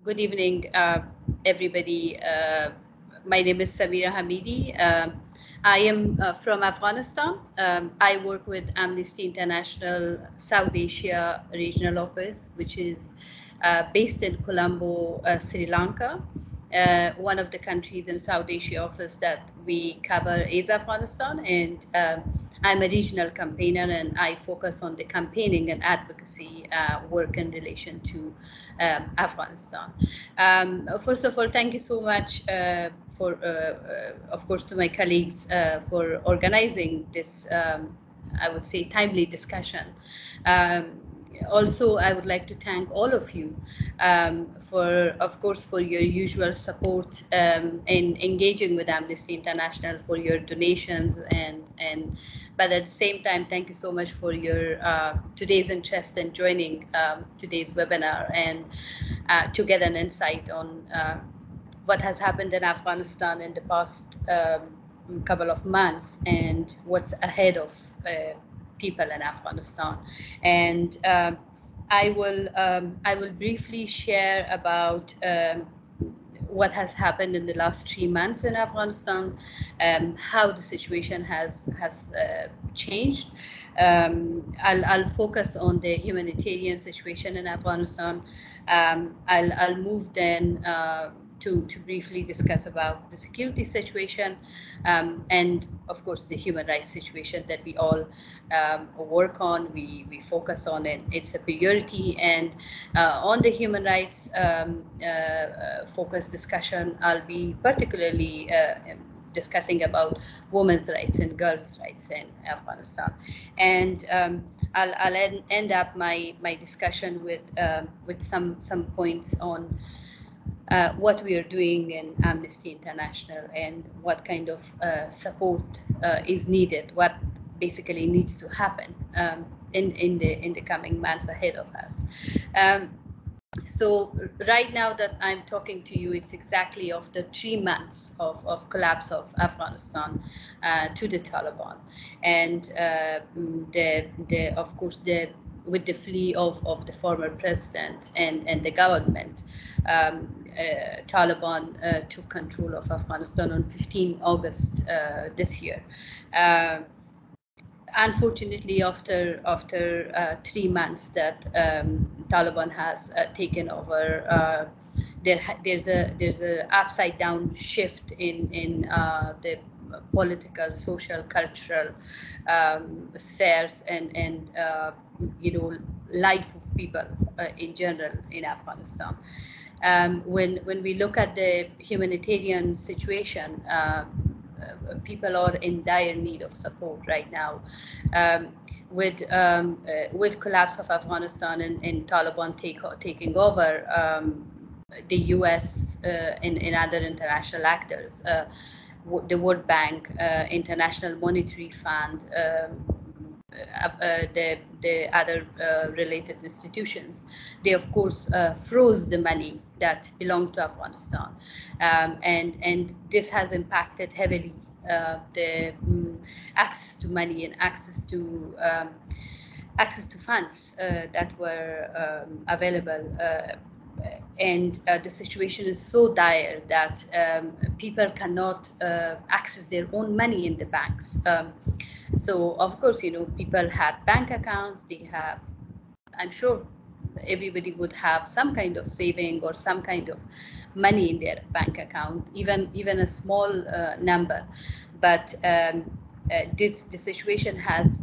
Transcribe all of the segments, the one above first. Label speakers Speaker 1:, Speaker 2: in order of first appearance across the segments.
Speaker 1: Good evening, everybody. My name is Samira Hadidi. I am from Afghanistan. I work with Amnesty International South Asia Regional Office, which is based in Colombo, Sri Lanka. One of the countries in South Asia office that we cover is Afghanistan, and I'm a regional campaigner, and I focus on the campaigning and advocacy work in relation to Afghanistan. First of all, thank you so much of course, to my colleagues for organizing this, I would say, timely discussion. Also, I would like to thank all of you of course, for your usual support in engaging with Amnesty International, for your donations, but at the same time, thank you so much for your today's interest in joining today's webinar and to get an insight on what has happened in Afghanistan in the past couple of months and what's ahead of people in Afghanistan. And I will briefly share about what has happened in the last 3 months in Afghanistan, how the situation has changed. I'll focus on the humanitarian situation in Afghanistan. I'll move then to briefly discuss about the security situation and, of course, the human rights situation that we all work on, we focus on, and it's a priority. And on the human rights focused discussion, I'll be particularly discussing about women's rights and girls' rights in Afghanistan. And I'll end up my discussion with some points on what we are doing in Amnesty International and what kind of support is needed, what basically needs to happen in the coming months ahead of us. So right now that I'm talking to you, it's exactly after 3 months of collapse of Afghanistan to the Taliban, and of course with the flee of the former president and the government. Taliban took control of Afghanistan on 15 August this year. Unfortunately, after 3 months that Taliban has taken over, there's a upside down shift in the political, social, cultural spheres and life of people in general in Afghanistan. When we look at the humanitarian situation, people are in dire need of support right now. With collapse of Afghanistan and Taliban taking over, the U.S. and other international actors, the World Bank, International Monetary Fund, the other related institutions, they of course froze the money that belonged to Afghanistan, and this has impacted heavily the access to money and access to funds that were available. And the situation is so dire that people cannot access their own money in the banks. So of course, people had bank accounts. They have, I'm sure everybody would have some kind of saving or some kind of money in their bank account, even a small number. But the situation has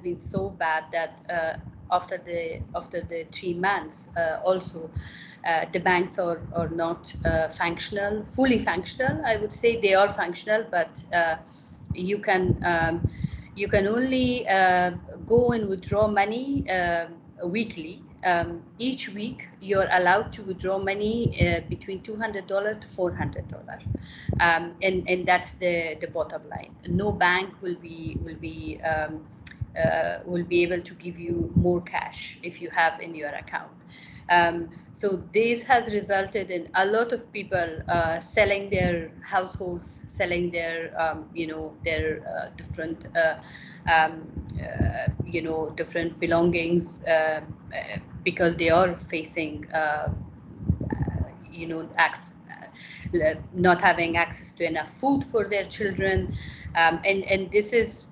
Speaker 1: been so bad that after the 3 months, also the banks are not fully functional. I would say they are functional, but you can only go and withdraw money weekly. Each week, you're allowed to withdraw money between $200 to $400, and that's the bottom line. No bank will be able to give you more cash if you have in your account. So this has resulted in a lot of people selling their households, selling their different different belongings because they are facing not having access to enough food for their children, and this is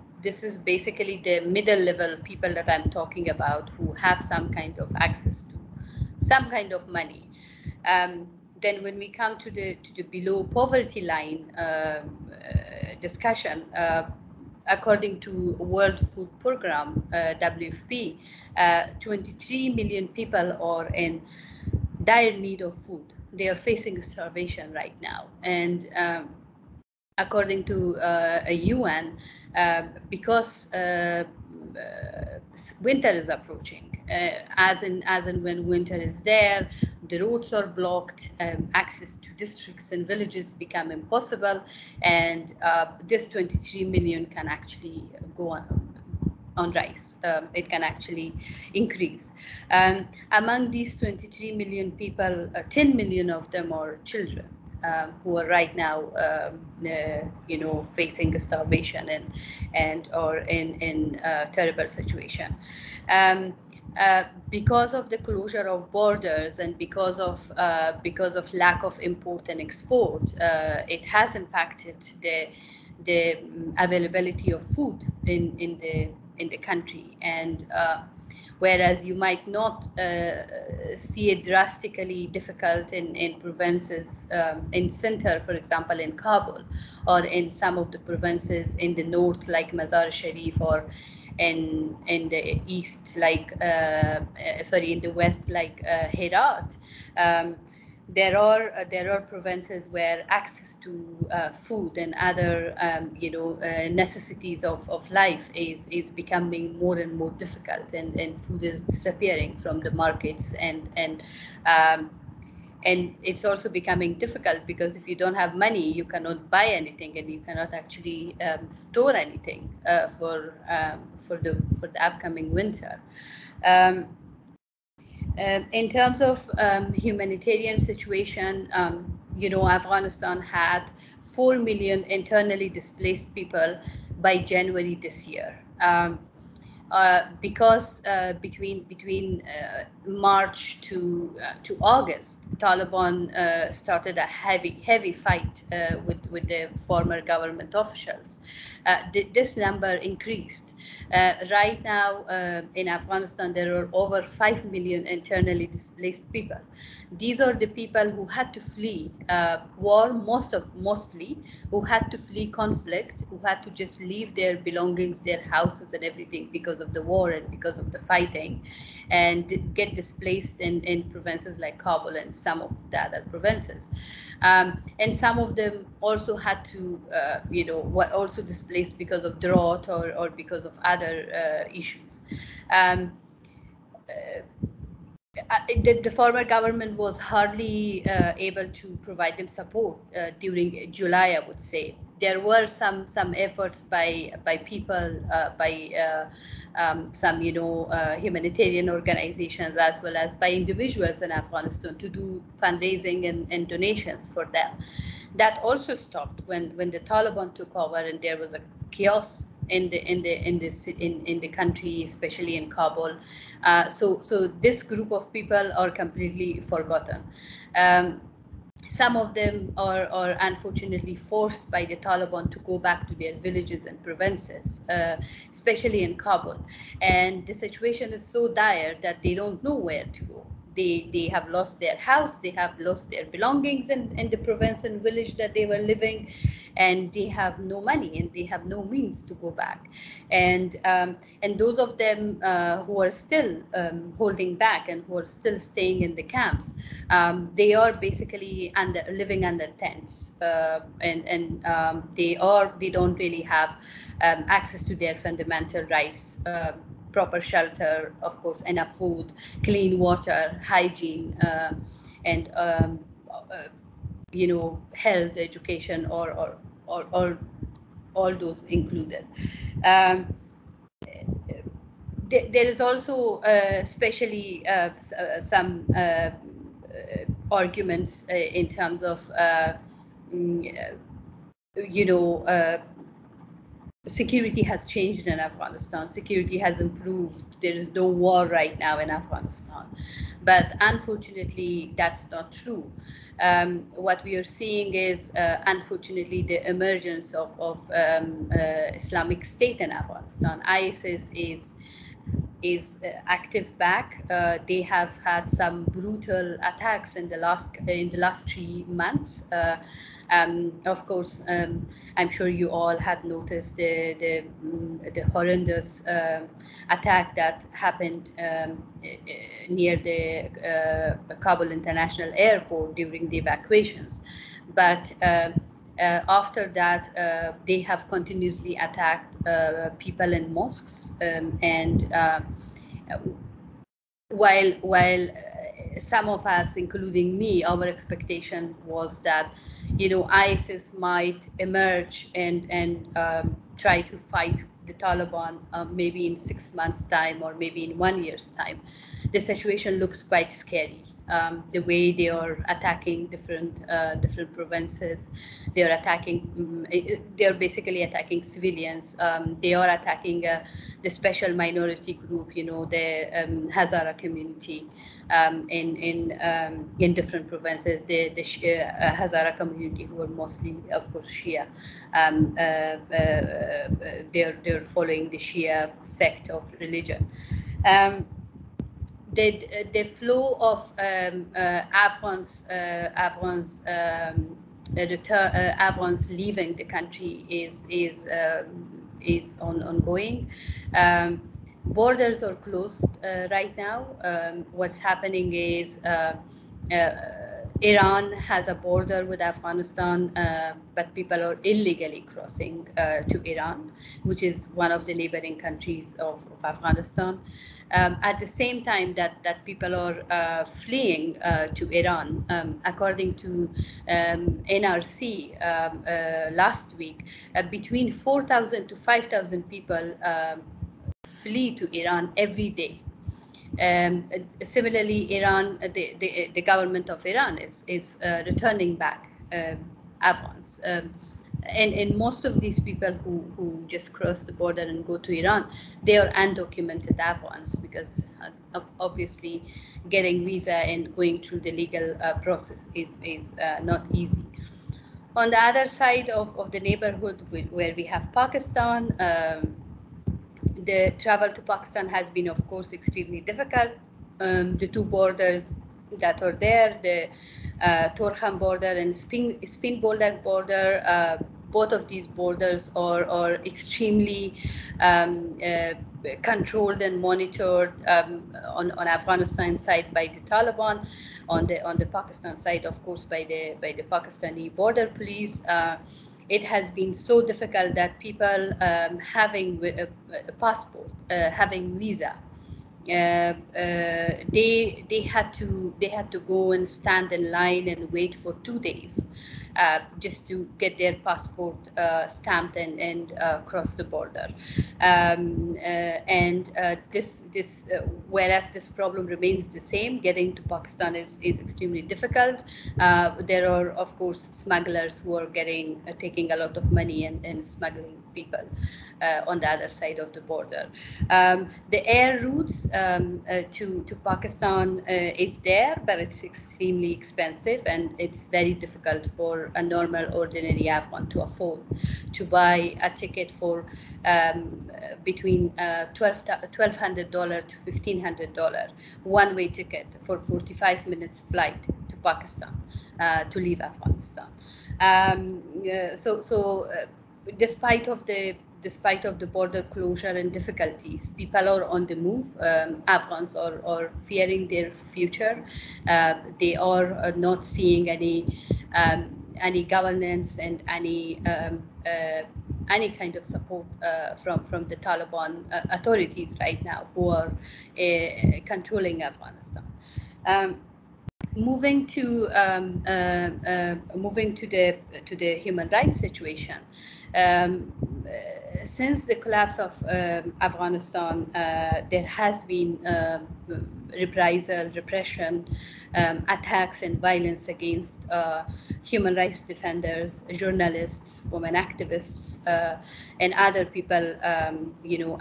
Speaker 1: basically the middle level people that I'm talking about, who have some kind of access to some kind of money. Then when we come to the below poverty line discussion, according to World Food Program, WFP, 23 million people are in dire need of food. They are facing starvation right now, and according to a UN, because winter is approaching, as in when winter is there, the roads are blocked, access to districts and villages become impossible, and this 23 million can actually go on rise. It can actually increase. Among these 23 million people, 10 million of them are children. Who are right now, facing starvation and or in terrible situation. Because of the closure of borders and because of lack of import and export, it has impacted the availability of food in the country, and whereas you might not see it drastically difficult in provinces in center, for example, in Kabul, or in some of the provinces in the north like Mazar-e-Sharif, or in the east like in the west like Herat. There are provinces where access to food and other necessities of life is becoming more and more difficult, and food is disappearing from the markets, and it's also becoming difficult because if you don't have money, you cannot buy anything, and you cannot actually store anything for the upcoming winter. In terms of humanitarian situation, Afghanistan had 4 million internally displaced people by January this year. Because between March to August, Taliban started a heavy fight with the former government officials. This number increased. Right now in Afghanistan, there are over 5 million internally displaced people. These are the people who had to flee war, mostly who had to flee conflict, who had to just leave their belongings, their houses and everything because of the war and because of the fighting, and get displaced in provinces like Kabul and some of the other provinces. And some of them also had to, were also displaced because of drought or because of other issues. The former government was hardly able to provide them support during July, I would say. There were some efforts by people, by some humanitarian organizations, as well as by individuals in Afghanistan, to do fundraising and donations for them. That also stopped when the Taliban took over, and there was a chaos in the country, especially in Kabul. So this group of people are completely forgotten. Some of them are unfortunately forced by the Taliban to go back to their villages and provinces, especially in Kabul. And the situation is so dire that they don't know where to go. They have lost their house, they have lost their belongings in the province and village that they were living, and they have no money and they have no means to go back. And those of them who are still holding back and who are still staying in the camps, they are basically living under tents, and they don't really have access to their fundamental rights. Proper shelter, of course, enough food, clean water, hygiene, and health, education, or all those included. There is also especially some arguments in terms of security has changed in Afghanistan. Security has improved. There is no war right now in Afghanistan. But unfortunately, that's not true. What we are seeing is, unfortunately, the emergence of Islamic State in Afghanistan. ISIS is active back. They have had some brutal attacks in the last 3 months. Of course, I'm sure you all had noticed the horrendous attack that happened near the Kabul International Airport during the evacuations. But after that, they have continuously attacked people in mosques, and while some of us, including me, our expectation was that, ISIS might emerge and try to fight the Taliban, maybe in 6 months' time or maybe in 1 year's time. The situation looks quite scary. The way they are attacking different provinces, they are attacking. They are basically attacking civilians. They are attacking the special minority group, the Hazara community in different provinces. The Hazara community, who are mostly, of course, Shia. They're following the Shia sect of religion. The flow of Afghans leaving the country is ongoing. Borders are closed right now. What's happening is, Iran has a border with Afghanistan, but people are illegally crossing to Iran, which is one of the neighboring countries of Afghanistan. At the same time that people are fleeing to Iran, according to NRC last week, between 4,000 to 5,000 people flee to Iran every day. Similarly, Iran, the government of Iran is returning back Afghans. And most of these people who just cross the border and go to Iran, they are undocumented Afghans, because obviously getting visa and going through the legal process is not easy. On the other side of the neighborhood, where we have Pakistan, the travel to Pakistan has been, of course, extremely difficult. The two borders that are there, the Torkham border and Spin Boldak border, both of these borders are extremely controlled and monitored on Afghanistan side by the Taliban, on the Pakistan side, of course, by the Pakistani border police. It has been so difficult that people having a passport, having visa, they had to go and stand in line and wait for 2 days just to get their passport stamped and cross the border. Whereas this problem remains the same, getting to Pakistan is extremely difficult. There are, of course, smugglers who are taking a lot of money and smuggling people on the other side of the border. The air routes to Pakistan is there, but it's extremely expensive, and it's very difficult for a normal, ordinary Afghan to afford to buy a ticket for between $1,200 to $1,500 one-way ticket for 45 minutes flight to Pakistan to leave Afghanistan. Despite of the border closure and difficulties, people are on the move. Afghans are fearing their future. They are not seeing any governance and any kind of support from the Taliban authorities right now, who are controlling Afghanistan. Moving to the human rights situation, Since the collapse of Afghanistan, there has been reprisal, repression, attacks and violence against human rights defenders, journalists, women activists, and other people,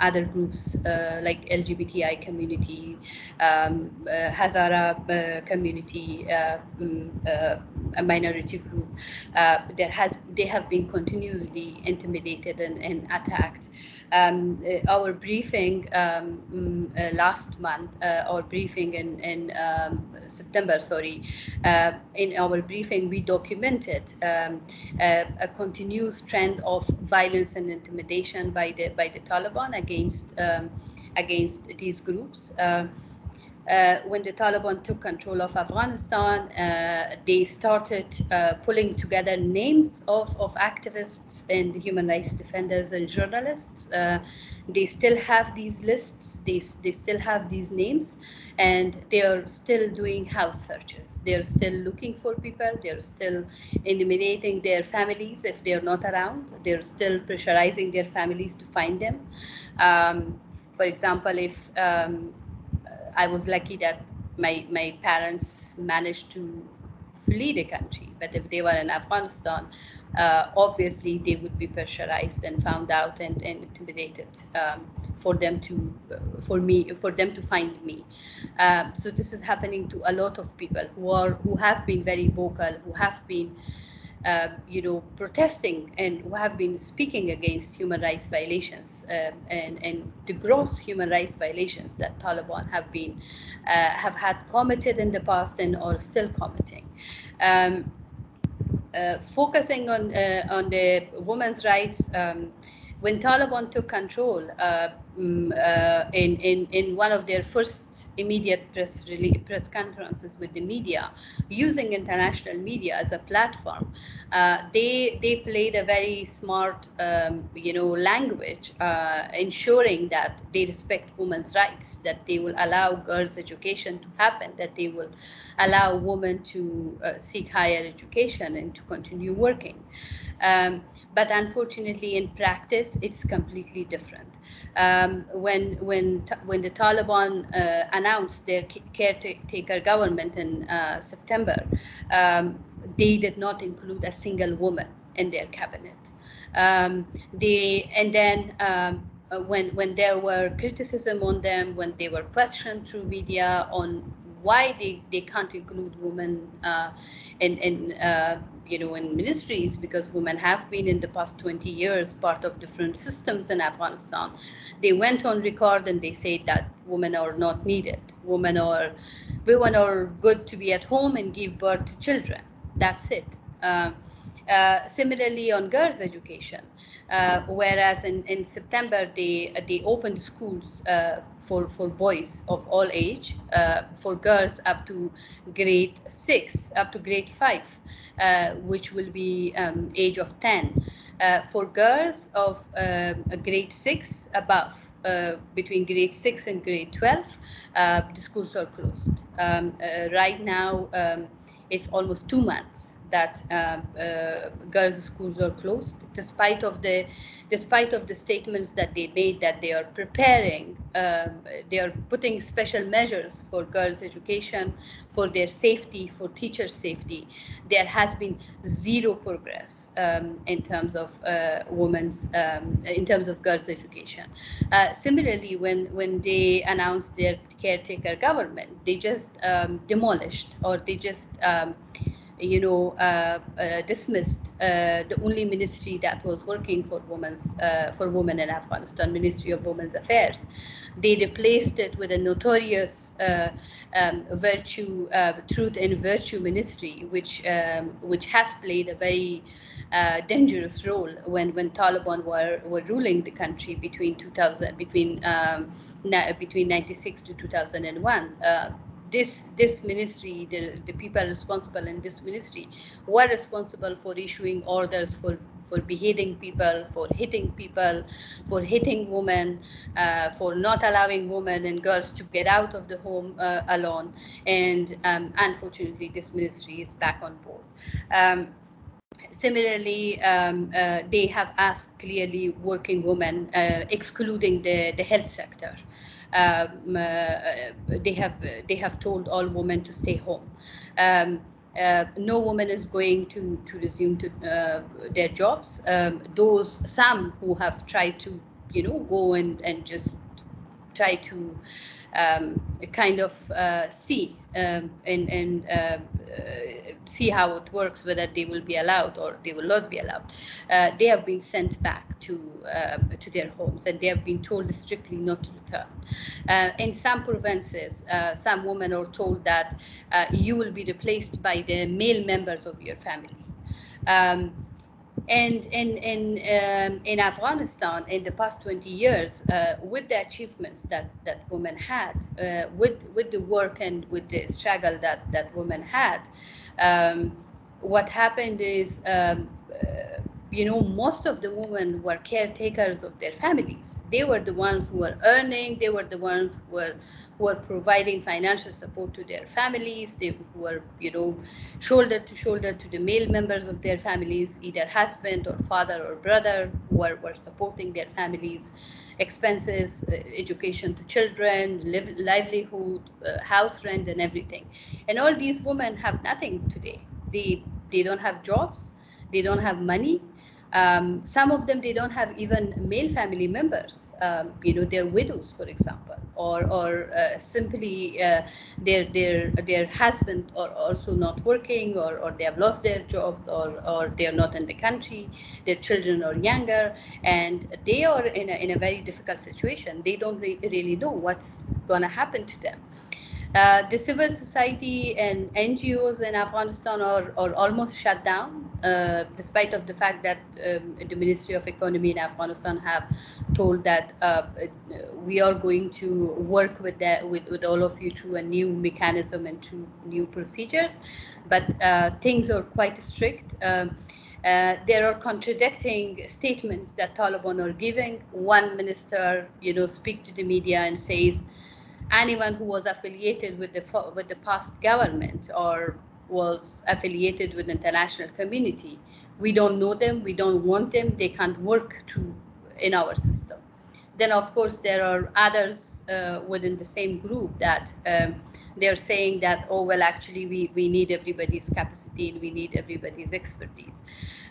Speaker 1: other groups like LGBTI community, Hazara community, a minority group. They have been continuously intimidated and attacked. Our briefing last month, our briefing in September, sorry, in our briefing we documented a continuous trend of violence and intimidation by the Taliban against these groups. When the Taliban took control of Afghanistan, they started pulling together names of activists and human rights defenders and journalists. They still have these lists, they still have these names, and they are still doing house searches. They're still looking for people, they're still intimidating their families if they're not around, they're still pressurizing their families to find them. For example, if I was lucky that my parents managed to flee the country. But if they were in Afghanistan, obviously they would be pressurized and found out and intimidated for them to find me. So this is happening to a lot of people who have been very vocal, who have been protesting and who have been speaking against human rights violations and the gross human rights violations that Taliban have had committed in the past and are still committing. Focusing on the women's rights, when Taliban took control in one of their first immediate press conferences with the media, using international media as a platform, they played a very smart language, ensuring that they respect women's rights, that they will allow girls' education to happen, that they will allow women to seek higher education and to continue working. But unfortunately, in practice, it's completely different. When the Taliban announced their caretaker government in September, they did not include a single woman in their cabinet. When there were criticism on them, when they were questioned through media on why they can't include women in ministries, because women have been in the past 20 years part of different systems in Afghanistan. They went on record and they said that women are not needed. Women are good to be at home and give birth to children. That's it. Similarly, on girls' education, whereas in September they opened schools for boys of all age, for girls up to grade 6, up to grade 5, which will be age of 10. For girls of grade 6 above, between grade 6 and grade 12, the schools are closed. Right now, it's almost 2 months that girls' schools are closed, despite of the statements that they made that they are preparing, they are putting special measures for girls' education, for their safety, for teachers' safety. There has been zero progress in terms of in terms of girls' education. Similarly, when they announced their caretaker government, they just demolished, or they just dismissed the only ministry that was working for women in Afghanistan, Ministry of Women's Affairs. They replaced it with a notorious Truth and Virtue Ministry, which has played a very dangerous role when Taliban were ruling the country between 96 to 2001. This ministry, the people responsible in this ministry were responsible for issuing orders for beheading people, for hitting women, for not allowing women and girls to get out of the home alone. And unfortunately, this ministry is back on board. Similarly, they have asked clearly working women, excluding the health sector. Um, uh, they have told all women to stay home. No woman is going to resume to their jobs. Those some who have tried to go and just try to kind of see and see how it works, whether they will be allowed or they will not be allowed. They have been sent back to their homes, and they have been told strictly not to return. In some provinces, some women are told that you will be replaced by the male members of your family. Um, and in Afghanistan, in the past 20 years, with the achievements that women had, with the work and with the struggle that women had, what happened is, most of the women were caretakers of their families. They were the ones who were earning. They were the ones who were providing financial support to their families. They were, shoulder to shoulder to the male members of their families, either husband or father or brother, were supporting their families' expenses, education to children, livelihood, house rent, and everything. And all these women have nothing today. They don't have jobs. They don't have money. Some of them, they don't have even male family members. They're widows, for example, or simply their husband are also not working, or they have lost their jobs, or they are not in the country. Their children are younger, and they are in a very difficult situation. They don't really know what's going to happen to them. The civil society and NGOs in Afghanistan are almost shut down, despite of the fact that the Ministry of Economy in Afghanistan have told that we are going to work with all of you through a new mechanism and through new procedures, but things are quite strict. There are contradicting statements that Taliban are giving. One minister, speak to the media and says anyone who was affiliated with the past government or was affiliated with the international community, we don't know them, we don't want them, they can't work in our system. Then of course there are others within the same group that they're saying that, oh well, actually we need everybody's capacity and we need everybody's expertise.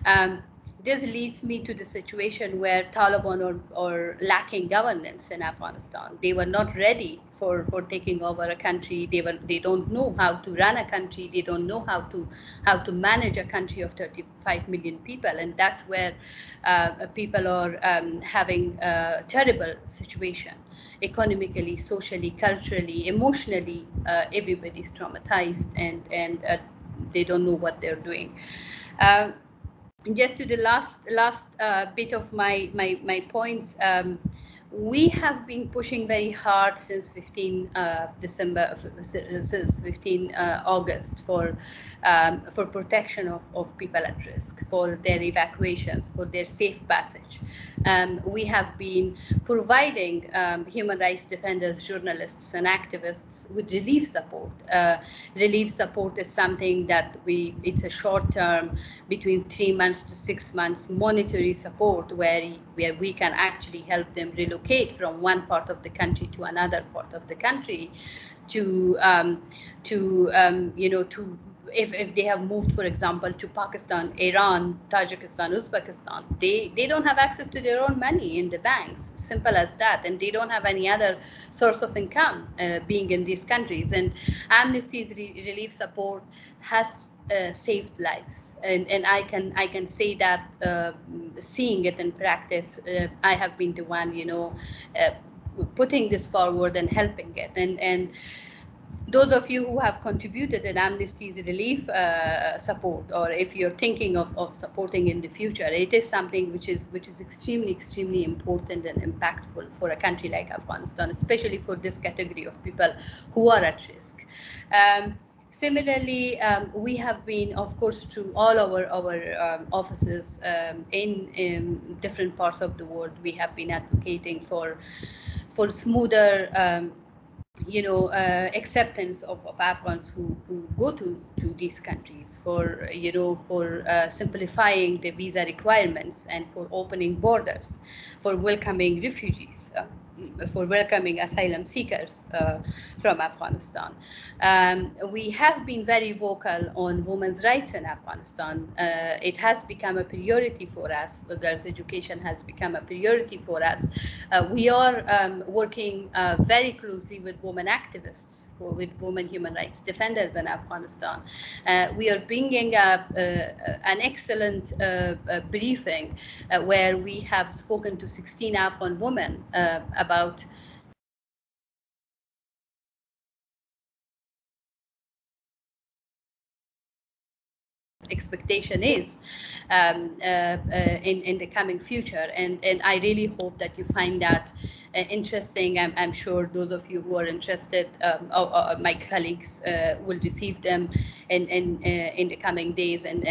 Speaker 1: um, this leads me to the situation where Taliban are lacking governance in Afghanistan. They were not ready for taking over a country. They don't know how to run a country. They don't know how to manage a country of 35 million people, and that's where people are having a terrible situation, economically, socially, culturally, emotionally. Everybody's traumatized, and they don't know what they're doing. Um, just to the last bit of my points, we have been pushing very hard since 15 December, since 15 August for protection of people at risk, for their evacuations, for their safe passage. We have been providing human rights defenders, journalists, and activists with relief support. Relief support is something that it's a short term, between 3 months to 6 months monetary support, where we can actually help them relocate from one part of the country to another part of the country, to to if they have moved, for example, to Pakistan, Iran, Tajikistan, Uzbekistan, they don't have access to their own money in the banks. Simple as that, and they don't have any other source of income being in these countries. And Amnesty's relief support has saved lives, and I can say that, seeing it in practice. I have been the one, putting this forward and helping it, and those of you who have contributed in Amnesty's relief support, or if you're thinking of supporting in the future, it is something which is extremely important and impactful for a country like Afghanistan, especially for this category of people who are at risk. Similarly, we have been, of course, through all our offices in different parts of the world, we have been advocating for smoother acceptance of Afghans who go to these countries, for simplifying the visa requirements and for opening borders, for welcoming refugees, for welcoming asylum seekers from Afghanistan. We have been very vocal on women's rights in Afghanistan. It has become a priority for us. Girls' education has become a priority for us. We are working very closely with women activists, with women human rights defenders in Afghanistan. We are bringing up an excellent briefing where we have spoken to 16 Afghan women about expectation is in the coming future. And I really hope that you find that interesting. I'm sure those of you who are interested, my colleagues will receive them in the coming days. And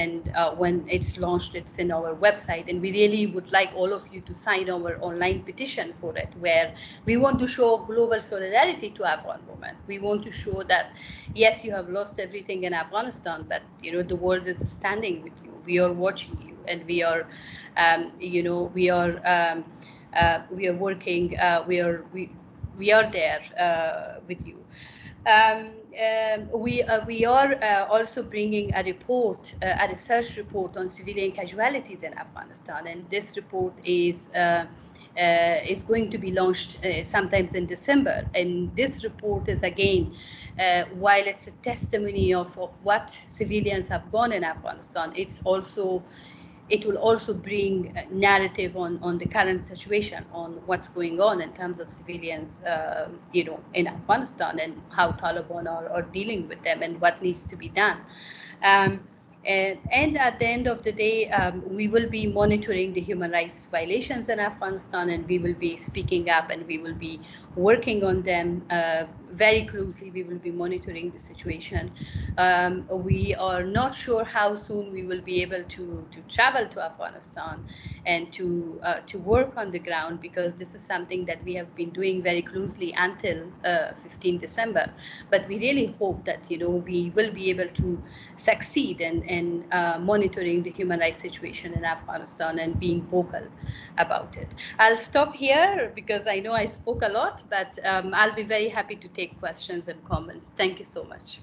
Speaker 1: when it's launched, it's in our website. And we really would like all of you to sign our online petition for it, where we want to show global solidarity to Afghan women. We want to show that, yes, you have lost everything in Afghanistan, but the world is standing with you. We are watching you, and we are, we are working. We are there with you. We are also bringing a report, a research report on civilian casualties in Afghanistan, and this report is going to be launched sometimes in December. And this report is again, while it's a testimony of what civilians have gone in Afghanistan, it will also bring a narrative on the current situation, on what's going on in terms of civilians, in Afghanistan, and how Taliban are dealing with them and what needs to be done. And at the end of the day, we will be monitoring the human rights violations in Afghanistan, and we will be speaking up, and we will be working on them very closely. We will be monitoring the situation. We are not sure how soon we will be able to travel to Afghanistan and to work on the ground, because this is something that we have been doing very closely until 15 December. But we really hope that we will be able to succeed in monitoring the human rights situation in Afghanistan and being vocal about it. I'll stop here because I know I spoke a lot, but I'll be very happy to take questions and comments. Thank you so much.